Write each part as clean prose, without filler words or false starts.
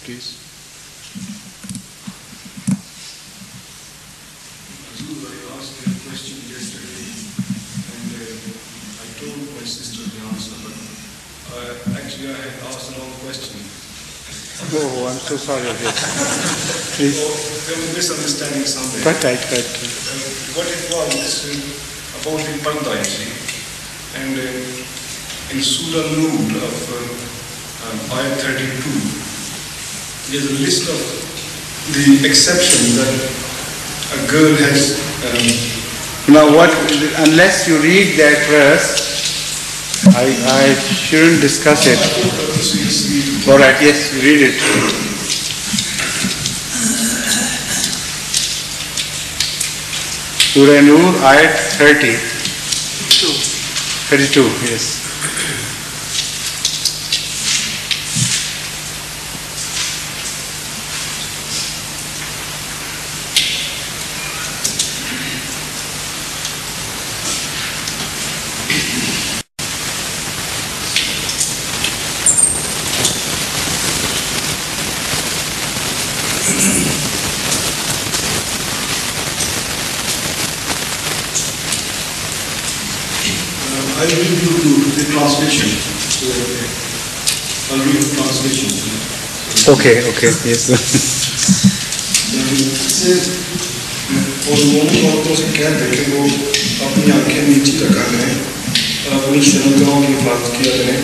please. I asked a question yesterday, and I told my sister the answer, but actually I had asked the wrong question. Oh, I'm so sorry of this. Please. So there was a misunderstanding somewhere. Right. What it was about the Parda, you see. And in Surah Nur of Ayat 32, there's a list of the exceptions that a girl has. Now what, unless you read that verse, I shouldn't discuss it. Alright, yes, read it. Surah Nur, Ayat 32, yes. I will read you the translation. I'll read the translation. Okay, yes. और दोनों औरतों से कह दे कि वो अपनी आंखें नीचे रखा करें और अपनी शर्मगाहों की हिफाजत किया करें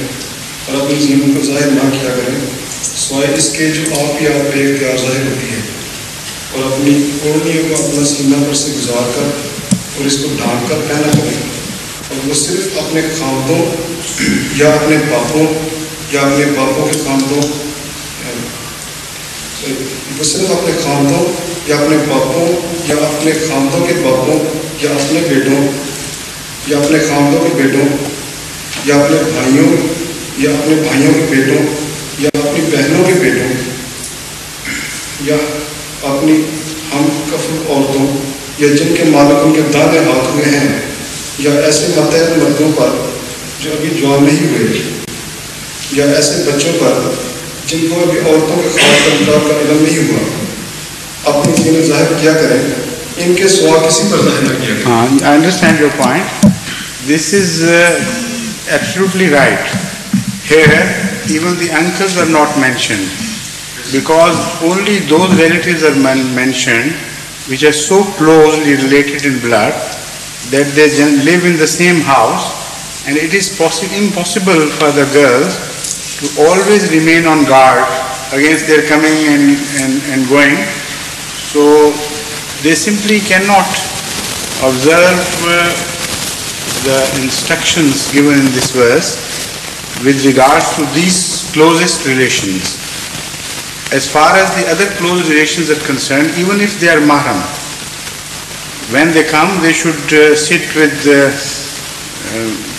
और अपनी ज़मीन को ज़ाहिर ना किया करें सिवाय इसके जो आप ही आप बेख्तियार ज़ाहिर होती है और अपनी ओढ़नियों को अपना सीना पर से गुजार कर और इसको ढांक कर पहना करें और वो सिर्फ अपने खामदों या अपने बापों के खामदों वो सिर्फ अपने खामदों या अपने बापों या अपने खामदों के बापों या अपने बेटों या अपने खामदों के बेटों या अपने भाइयों या अपने भाइयों के बेटों या अपनी बहनों के बेटों या अपनी हम कफल औरतों या जिनके मालिक उनके दाने हाथ में हैं या ऐसे मतहत मर्दों पर जो अभी जवान नहीं हुए या ऐसे बच्चों पर जिनको अभी औरतों के खास तरीक़ात का इल्म नहीं हुआ अपनी ज़ीनत ज़ाहिर किया करें इनके सिवा किसी पर ज़ाहिर न किया करें. I understand your point. This is absolutely right. Here, even the uncles are not mentioned because only those relatives are mentioned which are so closely related in blood that they live in the same house, and it is impossible for the girls to always remain on guard against their coming and going. So they simply cannot observe the instructions given in this verse with regards to these closest relations. As far as the other close relations are concerned, even if they are mahram, when they come they should sit with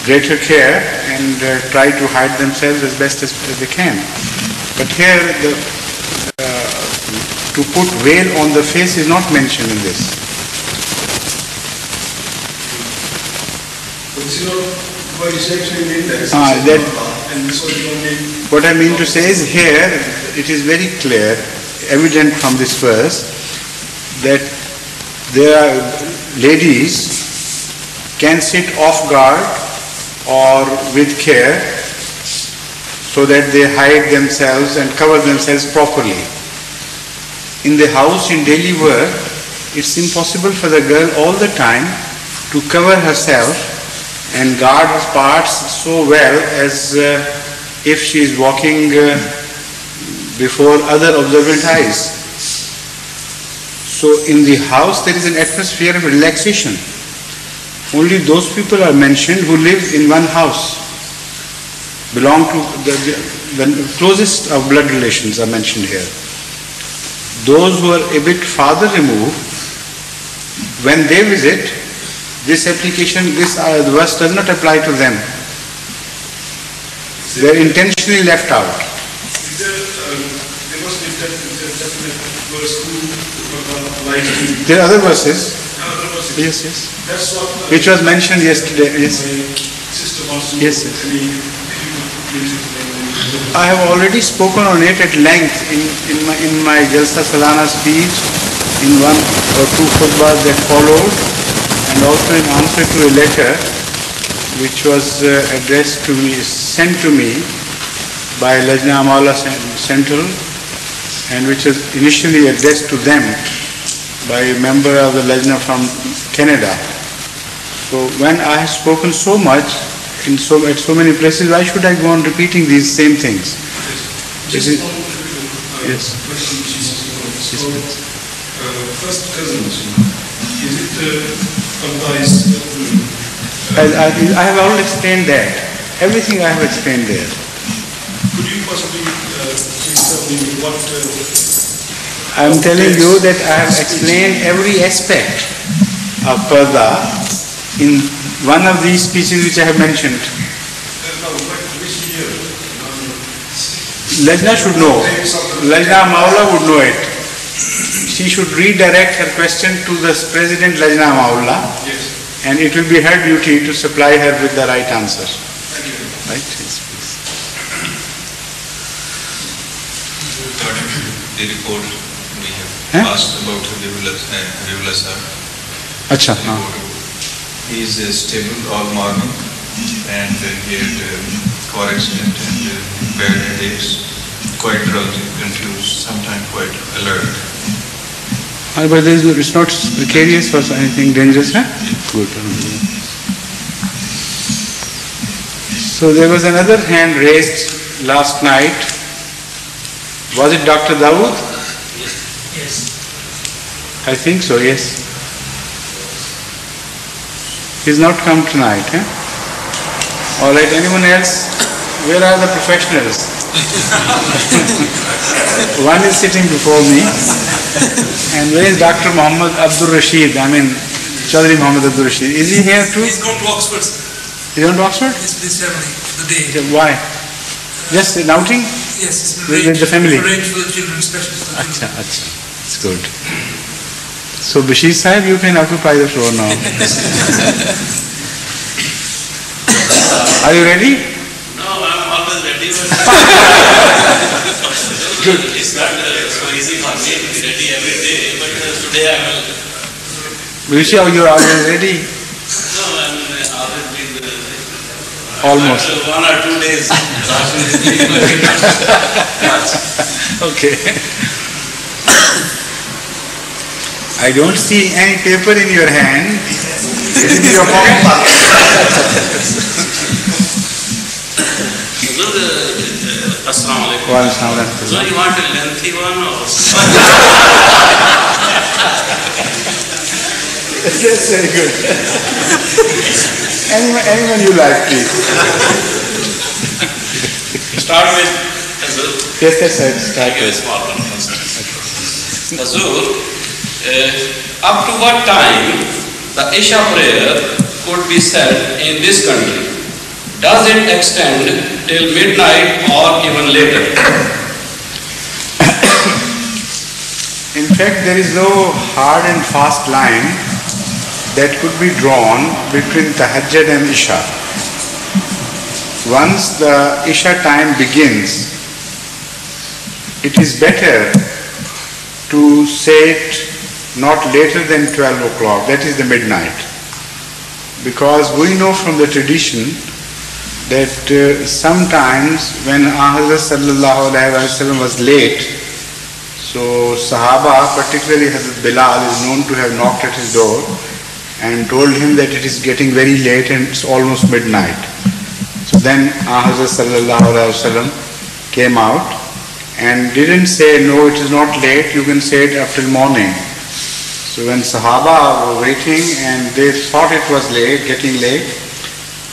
greater care and try to hide themselves as best as they can. But here to put veil on the face is not mentioned in this. What I mean to say is here it is very clear, evident from this verse, that there are ladies can sit off guard or with care so that they hide themselves and cover themselves properly. In the house, in daily work, it's impossible for the girl all the time to cover herself and guard her parts so well as if she is walking before other observant eyes. So in the house there is an atmosphere of relaxation. Only those people are mentioned who live in one house, belong to the closest of blood relations are mentioned here. Those who are a bit farther removed, when they visit, this verse does not apply to them. They are intentionally left out. There must be definite verse 2. There are other verses. Yes. That's what which was mentioned yesterday. Yes. My sister wants to Yes. I have already spoken on it at length in my Jalsa Salana speech, in one or two khutbahs that followed, and also in answer to a letter which was addressed to me, sent to me by Lajna Amawla Central, and which was initially addressed to them by a member of the Lajna from Canada. So when I have spoken so much at so many places, why should I go on repeating these same things? Just yes. Question, so, first cousins, is it comprised? I have already explained that. Everything I have explained there. Could you possibly please tell me what? I am telling you that I have explained every aspect of Parda in one of these speeches which I have mentioned. No, which year? Lajna should know. Lajna Maula would know it. She should redirect her question to the President Lajna Maula, Yes. and it will be her duty to supply her with the right answer. Thank you. Right? Yes, please. According to the report, we have asked about Habibullah sir. Acha. He is stable all morning, and he had car accident and bad headaches, quite drowsy, confused, sometimes quite alert. But it's not precarious or anything dangerous, huh? Good. So there was another hand raised last night. Was it Dr. Dawood? Yes. I think so, yes. He's not come tonight, huh? All right, anyone else? Where are the professionals? One is sitting before me. And where is Dr. Muhammad Abdul Rashid? Chaudhry Muhammad Abdul Rashid. Is he here too? He's gone to Oxford. He's gone to Oxford? It's this ceremony, the day. Why? Just an outing? Yes, it's With the family? arranged for the children, especially for the children. Acha. It's good. So Bashir Sahib, you can occupy the floor now. Are you ready? No, I'm always ready. Good. It's not so easy for me to be ready every day, but today I will. Rishi, are you always ready? No, I'm always been Almost. after 1 or 2 days. Okay. I don't see any paper in your hand. Is it in your pocket? Assalamu alaikum. Wa alaikum assalam. So you want a lengthy one or? That's very good. Anyone you like, please. Start with Hazur. Yes, that's right. Start Take a with. small one first. Hazur, up to what time the Isha prayer could be said in this country? Does it extend till midnight or even later? In fact, there is no hard and fast line that could be drawn between Tahajjud and Isha. Once the Isha time begins, it is better to say it not later than 12 o'clock, that is the midnight. Because we know from the tradition that sometimes when Hazrat sallallahu alaihi wasallam was late, so Sahaba, particularly Hazrat Bilal, is known to have knocked at his door and told him that it is getting very late and it's almost midnight. So then Hazrat sallallahu alaihi wasallam came out and didn't say, no, it is not late, you can say it up till morning. So when Sahaba were waiting and they thought it was late, getting late,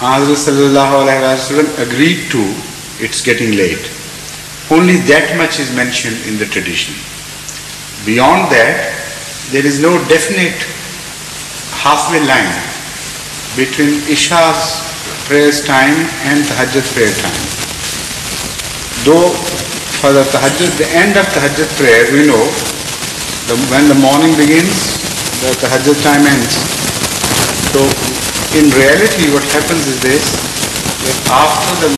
Hazrat sallallahu alaihi wasallam agreed to it's getting late. Only that much is mentioned in the tradition. Beyond that, there is no definite halfway line between Isha's prayers time and Tahajjud prayer time. Though for the Tahajjud, the end of Tahajjud prayer, we know when the morning begins, the Tahajjud time ends. So in reality, what happens is this, that after the